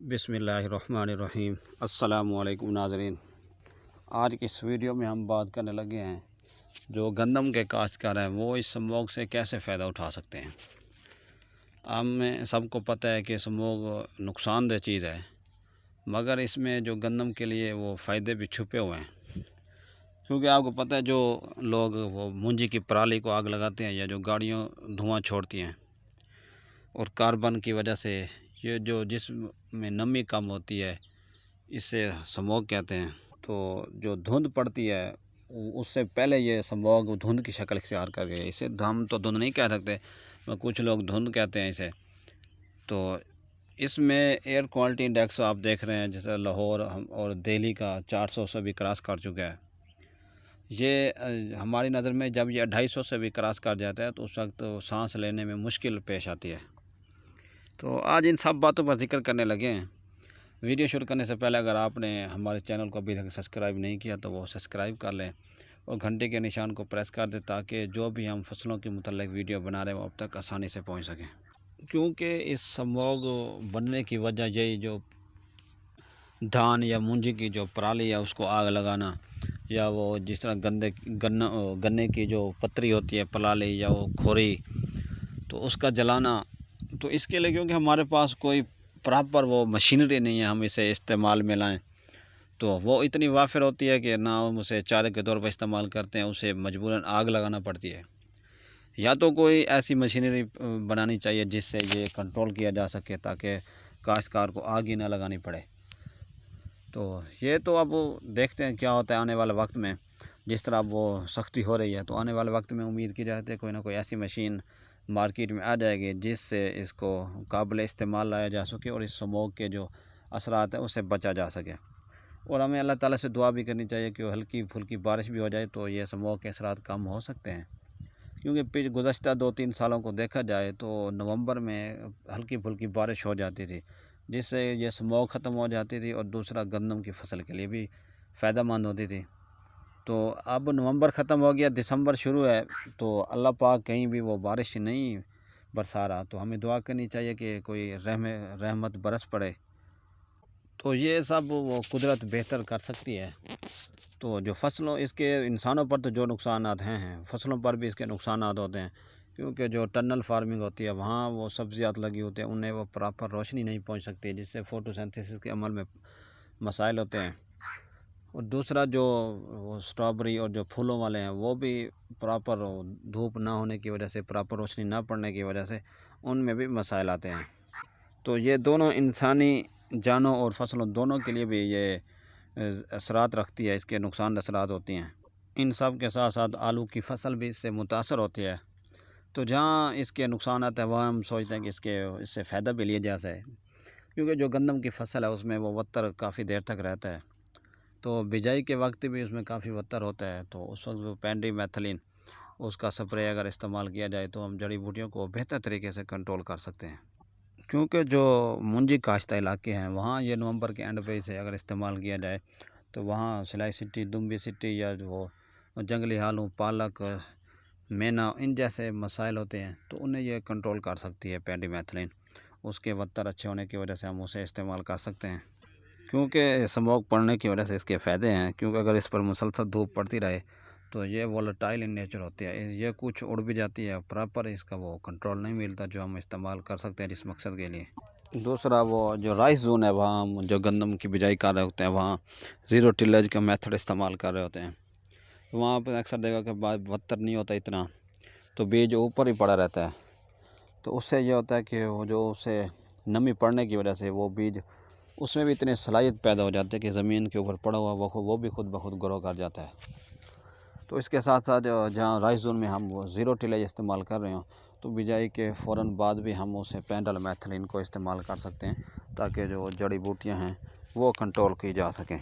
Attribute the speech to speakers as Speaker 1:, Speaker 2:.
Speaker 1: بسم اللہ الرحمن الرحیم۔ السلام علیکم ناظرین، آج کی اس ویڈیو میں ہم بات کرنے لگے ہیں جو گندم کے کاشتکار ہیں وہ اس اسموگ سے کیسے فائدہ اٹھا سکتے ہیں۔ ہمیں سب کو پتہ ہے کہ اسموگ نقصان دہ چیز ہے، مگر اس میں جو گندم کے لیے وہ فائدے بھی چھپے ہوئے ہیں، کیونکہ آپ کو پتہ ہے جو لوگ وہ مونجی کی پرالی کو آگ لگاتے ہیں یا جو گاڑیوں دھواں چھوڑتی ہیں اور کاربن کی وجہ سے یہ جو جسم میں نمی کم ہوتی ہے، اس سے اسموگ کہتے ہیں۔ تو جو دھند پڑتی ہے اس سے پہلے یہ اسموگ دھند کی شکل اختیار کر گئے، اسے ہم تو دھند نہیں کہہ سکتے، کچھ لوگ دھند کہتے ہیں اسے۔ تو اس میں ایئر کوالٹی انڈیکس آپ دیکھ رہے ہیں، جیسے لاہور اور دہلی کا 400 سے بھی کراس کر چکا ہے۔ یہ ہماری نظر میں جب یہ 250 سے بھی کراس کر جاتا ہے تو اس وقت سانس لینے میں مشکل پیش آتی ہے۔ تو آج ان سب باتوں پر ذکر کرنے لگے ہیں۔ ویڈیو شروع کرنے سے پہلے اگر آپ نے ہمارے چینل کو ابھی تک سبسکرائب نہیں کیا تو وہ سبسکرائب کر لیں اور گھنٹے کے نشان کو پریس کر دیں تاکہ جو بھی ہم فصلوں کے متعلق ویڈیو بنا رہے ہیں وہ اب تک آسانی سے پہنچ سکیں۔ کیونکہ اس اسموگ بننے کی وجہ یہی جو دھان یا مونجی کی جو پرالی ہے اس کو آگ لگانا، یا وہ جس طرح گنے کی جو پتری ہوتی ہے پرالی یا وہ کھوری، تو اس کا جلانا، تو اس کے لیے کیونکہ ہمارے پاس کوئی پراپر وہ مشینری نہیں ہے ہم اسے استعمال میں لائیں، تو وہ اتنی وافر ہوتی ہے کہ نہ ہم اسے چارے کے طور پر استعمال کرتے ہیں، اسے مجبوراً آگ لگانا پڑتی ہے۔ یا تو کوئی ایسی مشینری بنانی چاہیے جس سے یہ کنٹرول کیا جا سکے تاکہ کاشتکار کو آگ ہی نہ لگانی پڑے۔ تو یہ تو اب دیکھتے ہیں کیا ہوتا ہے آنے والے وقت میں، جس طرح اب وہ سختی ہو رہی ہے تو آنے والے وقت میں امید کی جاتی ہے کوئی نہ کوئی ایسی مشین مارکیٹ میں آ جائے گی جس سے اس کو قابل استعمال لایا جا سکے اور اس اسموگ کے جو اثرات ہیں اس سے بچا جا سکے۔ اور ہمیں اللہ تعالیٰ سے دعا بھی کرنی چاہیے کہ ہلکی پھلکی بارش بھی ہو جائے تو یہ اسموگ کے اثرات کم ہو سکتے ہیں، کیونکہ گزشتہ 2-3 سالوں کو دیکھا جائے تو نومبر میں ہلکی پھلکی بارش ہو جاتی تھی جس سے یہ اسموگ ختم ہو جاتی تھی اور دوسرا گندم کی فصل کے لیے بھی فائدہ مند ہوتی تھی۔ تو اب نومبر ختم ہو گیا، دسمبر شروع ہے، تو اللہ پاک کہیں بھی وہ بارش نہیں برسا رہا، تو ہمیں دعا کرنی چاہیے کہ کوئی رحمت برس پڑے۔ تو یہ سب وہ قدرت بہتر کر سکتی ہے۔ تو جو فصلوں اس کے انسانوں پر تو جو نقصانات ہیں فصلوں پر بھی اس کے نقصانات ہوتے ہیں، کیونکہ جو ٹنل فارمنگ ہوتی ہے وہاں وہ سبزیات لگی ہوتی ہیں، انہیں وہ پراپر روشنی نہیں پہنچ سکتی جس سے فوٹوسینتھیسس کے عمل میں مسائل ہوتے ہیں۔ اور دوسرا جو وہ اسٹرابری اور جو پھولوں والے ہیں وہ بھی پراپر دھوپ نہ ہونے کی وجہ سے، پراپر روشنی نہ پڑنے کی وجہ سے ان میں بھی مسائل آتے ہیں۔ تو یہ دونوں انسانی جانوں اور فصلوں دونوں کے لیے بھی یہ اثرات رکھتی ہے، اس کے نقصان اثرات ہوتی ہیں۔ ان سب کے ساتھ ساتھ آلو کی فصل بھی اس سے متاثر ہوتی ہے۔ تو جہاں اس کے نقصانات ہیں وہاں ہم سوچتے ہیں کہ اس سے فائدہ بھی لیا جا سکے، کیونکہ جو گندم کی فصل ہے اس میں وہ وتر کافی دیر تک رہتا ہے، تو بجائی کے وقت بھی اس میں کافی وتر ہوتا ہے، تو اس وقت وہ پینڈی میتھلین اس کا سپرے اگر استعمال کیا جائے تو ہم جڑی بوٹیوں کو بہتر طریقے سے کنٹرول کر سکتے ہیں۔ کیونکہ جو مونجی کاشتہ علاقے ہیں وہاں یہ نومبر کے اینڈ پہ اسے اگر استعمال کیا جائے تو وہاں سلائی سٹی، دمبی سٹی یا جو جنگلی ہالوں، پالک، مینا، ان جیسے مسائل ہوتے ہیں تو انہیں یہ کنٹرول کر سکتی ہے پینڈی میتھلین۔ اس کے وتر اچھے ہونے کی وجہ سے ہم اسے استعمال کر سکتے ہیں، کیونکہ اسموگ پڑنے کی وجہ سے اس کے فائدے ہیں، کیونکہ اگر اس پر مسلسل دھوپ پڑتی رہے تو یہ وولٹائل ان نیچر ہوتی ہے، یہ کچھ اڑ بھی جاتی ہے، پراپر اس کا وہ کنٹرول نہیں ملتا جو ہم استعمال کر سکتے ہیں جس مقصد کے لیے۔ دوسرا وہ جو رائس زون ہے وہاں ہم جو گندم کی بجائی کر رہے ہوتے ہیں وہاں زیرو ٹیلیج کا میتھڈ استعمال کر رہے ہوتے ہیں، وہاں پہ اکثر دیکھا کہ وتر نہیں ہوتا اتنا، تو بیج اوپر ہی پڑا رہتا ہے، تو اس سے یہ ہوتا ہے کہ وہ جو اسے نمی پڑنے کی وجہ سے وہ بیج اس میں بھی اتنی صلاحیت پیدا ہو جاتی ہے کہ زمین کے اوپر پڑا ہوا وہ بھی خود بخود گرو کر جاتا ہے۔ تو اس کے ساتھ ساتھ جہاں رائس زون میں ہم وہ زیرو ٹیلیج استعمال کر رہے ہوں تو بجائی کے فوراً بعد بھی ہم اسے پینڈل میتھلین کو استعمال کر سکتے ہیں تاکہ جو جڑی بوٹیاں ہیں وہ کنٹرول کی جا سکیں۔